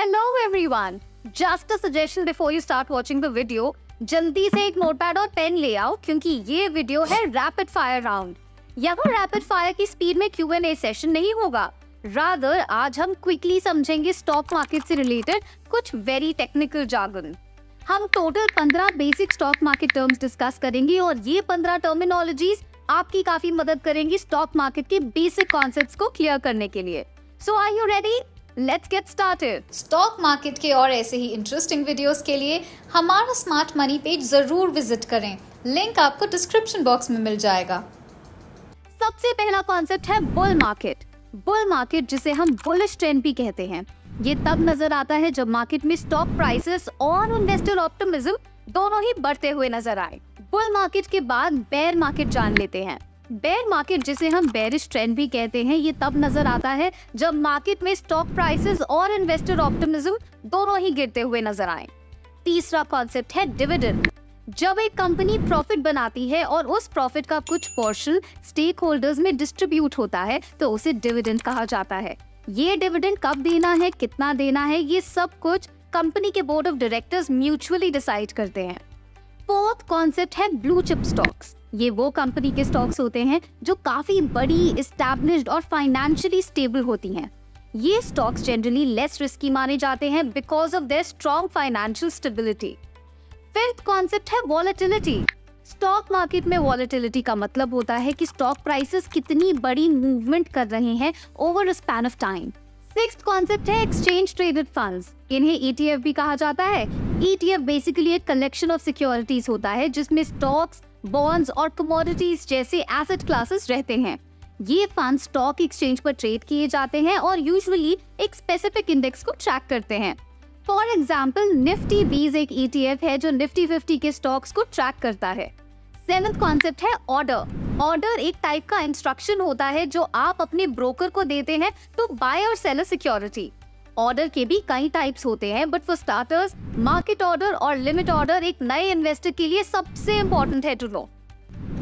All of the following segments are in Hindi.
Hello everyone. Just a suggestion before you start watching the video. जल्दी से एक नोटपैड और पेन ले आओ क्योंकि ये वीडियो है रैपिड फायर राउंड। यहाँ रैपिड फायर की स्पीड में Q&A सेशन नहीं होगा। रादर आज हम क्विकली समझेंगे स्टॉक मार्केट से रिलेटेड कुछ वेरी टेक्निकल जार्गन। हम total 15 basic stock market terms discuss करेंगे और ये 15 टर्मिनोलॉजीज आपकी काफी मदद करेंगी स्टॉक मार्केट के बेसिक कॉन्सेप्ट्स को क्लियर करने के लिए। So are you ready? Let's get started. Stock market के और ऐसे ही इंटरेस्टिंग वीडियोस के लिए हमारा स्मार्ट मनी पेज जरूर विजिट करें। लिंक आपको डिस्क्रिप्शन बॉक्स में मिल जाएगा। सबसे पहला कॉन्सेप्ट है बुल मार्केट। बुल मार्केट जिसे हम बुलिश ट्रेंड भी कहते हैं, ये तब नजर आता है जब मार्केट में स्टॉक प्राइसेस और इन्वेस्टर ऑप्टिमिज्म दोनों ही बढ़ते हुए नजर आए। बुल मार्केट के बाद बेयर मार्केट जान लेते हैं। बेयर मार्केट जिसे हम बेरिश ट्रेंड भी कहते हैं, ये तब नजर आता है जब मार्केट में स्टॉक प्राइसेस और इन्वेस्टर ऑप्टिमिज्म दोनों ही गिरते हुए नजर आए। तीसरा कॉन्सेप्ट है डिविडेंड। जब एक कंपनी प्रॉफिट बनाती है और उस प्रॉफिट का कुछ पोर्शन स्टेक होल्डर्स में डिस्ट्रीब्यूट होता है तो उसे डिविडेंड कहा जाता है। ये डिविडेंड कब देना है, कितना देना है, ये सब कुछ कंपनी के board of directors mutually decide करते हैं। फोर्थ कॉन्सेप्ट है ब्लू चिप स्टॉक्स। ये वो कंपनी के स्टॉक्स होते हैं जो काफी बड़ी, एस्टैब्लिश्ड और फाइनेंशियली स्टेबल होती हैं। ये स्टॉक्स जनरली लेस रिस्की माने जाते हैं because of their strong financial stability. Fifth concept है वॉलेटिलिटी। स्टॉक मार्केट में वॉलेटिलिटी का मतलब होता है कि स्टॉक प्राइसेस कितनी बड़ी मूवमेंट कर रहे हैं over a span of time. Sixth concept है एक्सचेंज ट्रेडेड फंड्स। इन्हें ETF भी कहा जाता है। ETF बेसिकली एक कलेक्शन ऑफ सिक्योरिटीज होता है जिसमें स्टॉक्स, बॉन्ड्स और कमोडिटीज जैसे एसेट क्लासेस रहते हैं। ये फंड स्टॉक एक्सचेंज पर ट्रेड किए जाते हैं और यूजुअली एक स्पेसिफिक इंडेक्स को ट्रैक करते हैं। फॉर एग्जांपल निफ्टी 20 एक ETF है जो निफ्टी 50 के स्टॉक्स को ट्रैक करता है। सेवेंथ कॉन्सेप्ट है ऑर्डर। ऑर्डर एक टाइप का इंस्ट्रक्शन होता है जो आप अपने ब्रोकर को देते हैं टू बाय और सेल अ सिक्योरिटी। ऑर्डर के भी कई टाइप्स होते हैं but for starters market order और लिमिट ऑर्डर एक नए इन्वेस्टर के लिए सबसे इम्पोर्टेंट है टू नो।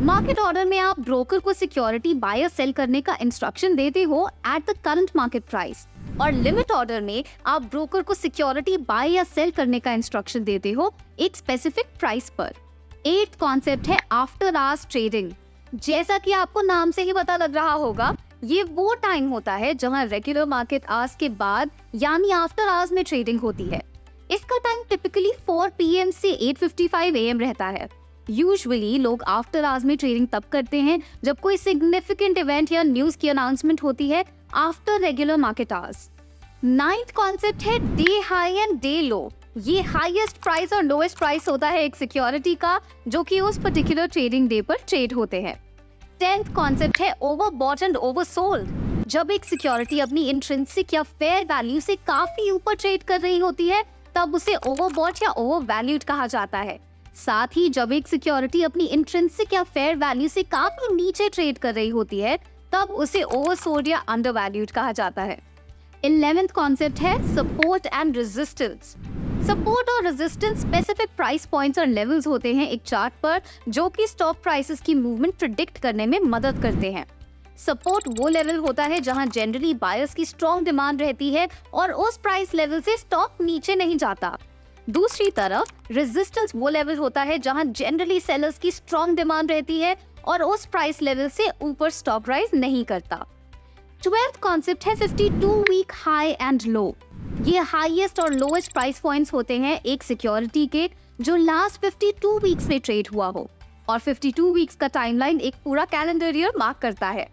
मार्केट ऑर्डर में आप ब्रोकर को सिक्योरिटी बाय और सेल करने का इंस्ट्रक्शन देते हो at the current market price, और लिमिट ऑर्डर में आप ब्रोकर को सिक्योरिटी बाय या सेल करने का इंस्ट्रक्शन देते हो एक स्पेसिफिक प्राइस पर। एट्थ कॉन्सेप्ट है आफ्टर आवर्स ट्रेडिंग। जैसा कि आपको नाम से ही पता लग रहा होगा, ये वो टाइम होता है जहां रेगुलर मार्केट आवर्स के बाद यानी आफ्टर आवर्स में ट्रेडिंग होती है। इसका टाइम टिपिकली 4 PM से 8:55 AM रहता है। यूजुअली लोग आफ्टर आवर्स में ट्रेडिंग तब करते हैं जब कोई सिग्निफिकेंट इवेंट या न्यूज की अनाउंसमेंट होती है after regular market hours. Ninth concept है day high and day low. ये हाईएस्ट प्राइस और लोएस्ट प्राइस होता है एक सिक्योरिटी का जो कि उस पर्टिकुलर ट्रेडिंग डे पर ट्रेड होते हैं। 10th कॉन्सेप्ट है ओवरबॉट एंड ओवरसोल्ड। जब एक सिक्योरिटी अपनी इंट्रिंसिक या फेयर वैल्यू से काफी ऊपर ट्रेड कर रही होती है तब उसे ओवरबॉट या ओवरवैल्यूड कहा जाता है। साथ ही जब एक सिक्योरिटी अपनी इंट्रिंसिक या फेयर वैल्यू से काफी नीचे ट्रेड कर रही होती है तब उसे ओवरसोल्ड या अंडरवैल्यूड कहा जाता है। 11th कॉन्सेप्ट है सपोर्ट एंड रेजिस्टेंस। सपोर्ट और रेजिस्टेंस स्पेसिफिक प्राइस पॉइंट्स और लेवल्स होते हैं एक चार्ट पर जो कि स्टॉक प्राइसेस की मूवमेंट प्रिडिक्ट करने में मदद करते हैं। सपोर्ट वो लेवल होता है जहां जनरली बायर्स की स्ट्रॉन्ग डिमांड रहती है और उस प्राइस लेवल से स्टॉक नीचे नहीं जाता। दूसरी तरफ रेजिस्टेंस वो लेवल होता है जहां जनरली सेलर्स की स्ट्रॉन्ग डिमांड रहती है और उस प्राइस लेवल से ऊपर स्टॉक राइज नहीं करता। 12th कॉन्सेप्ट है 52 वीक हाई एंड लो। ये हाईएस्ट और लोएस्ट प्राइस पॉइंट्स होते हैं एक सिक्योरिटी के जो लास्ट 52 वीक्स में ट्रेड हुआ हो, और 52 वीक्स का टाइमलाइन एक पूरा कैलेंडर ईयर मार्क करता है।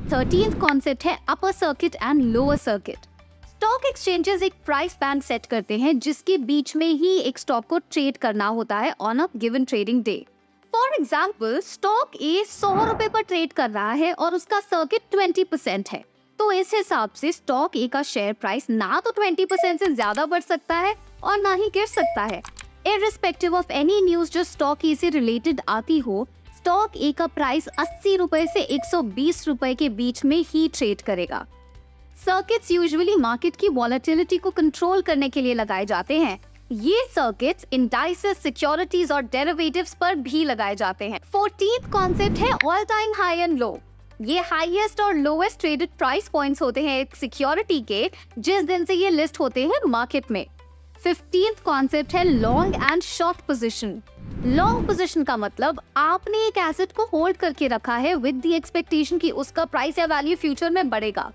13th कॉन्सेप्ट है upper circuit and lower circuit. Stock exchanges एक प्राइस बैंड सेट करते हैं जिसके बीच में ही एक स्टॉक को ट्रेड करना होता है on a given trading day. For example stock ए 100 रुपए पर ट्रेड कर रहा है और उसका सर्किट 20% है, तो इस हिसाब से स्टॉक ए का शेयर प्राइस ना तो 20% से ज्यादा बढ़ सकता है और ना ही गिर सकता है। इररिस्पेक्टिव ऑफ एनी न्यूज जो स्टॉक ए से रिलेटेड आती हो, स्टॉक ए का प्राइस 80 रुपए से 120 रुपए के बीच में ही ट्रेड करेगा। सर्किट्स यूजुअली मार्केट की वॉलेटिलिटी को कंट्रोल करने के लिए लगाए जाते हैं। ये सर्किट्स इंडाइसेस, सिक्योरिटीज और डेरिवेटिव्स पर भी लगाए जाते हैं। 14th कॉन्सेप्ट है all time high and low. ये हाईएस्ट और लोएस्ट ट्रेडेड प्राइस पॉइंट्स होते हैं एक सिक्योरिटी के जिस दिन से ये लिस्ट होते हैं मार्केट में। 15th कॉन्सेप्ट है long and short position. Long position का मतलब आपने एक एसेट को होल्ड करके रखा है विद द एक्सपेक्टेशन कि उसका प्राइस या वैल्यू फ्यूचर में बढ़ेगा।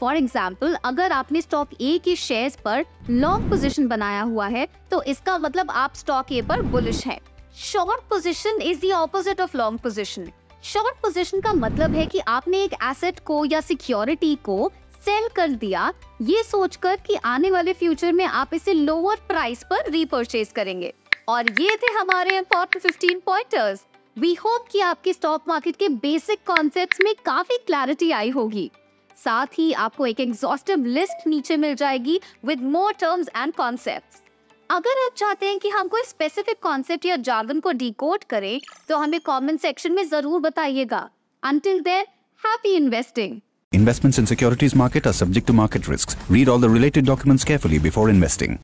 फॉर एग्जाम्पल, अगर आपने स्टॉक ए के शेयर्स पर लॉन्ग पोजीशन बनाया हुआ है तो इसका मतलब आप स्टॉक ए पर बुलिश है। Short position is the opposite of long position. Short position का मतलब है कि आपने एक एसेट को या सिक्योरिटी को सेल कर दिया ये सोचकर कि आने वाले फ्यूचर में आप इसे लोअर प्राइस पर रीपरचेज करेंगे। और ये थे हमारे इम्पोर्टेंट 15 पॉइंटर्स। वी होप कि आपके स्टॉक मार्केट के बेसिक कॉन्सेप्ट्स में काफी क्लैरिटी आई होगी। साथ ही आपको एक एग्जॉस्टिव लिस्ट नीचे मिल जाएगी with more terms and concepts. अगर आप चाहते हैं कि हम कोई स्पेसिफिक कॉन्सेप्ट या जार्गन को डिकोड करें तो हमें कमेंट सेक्शन में जरूर बताइएगा। Until then, happy investing. Investments in securities market are subject to market risks. Read all the related documents carefully before investing.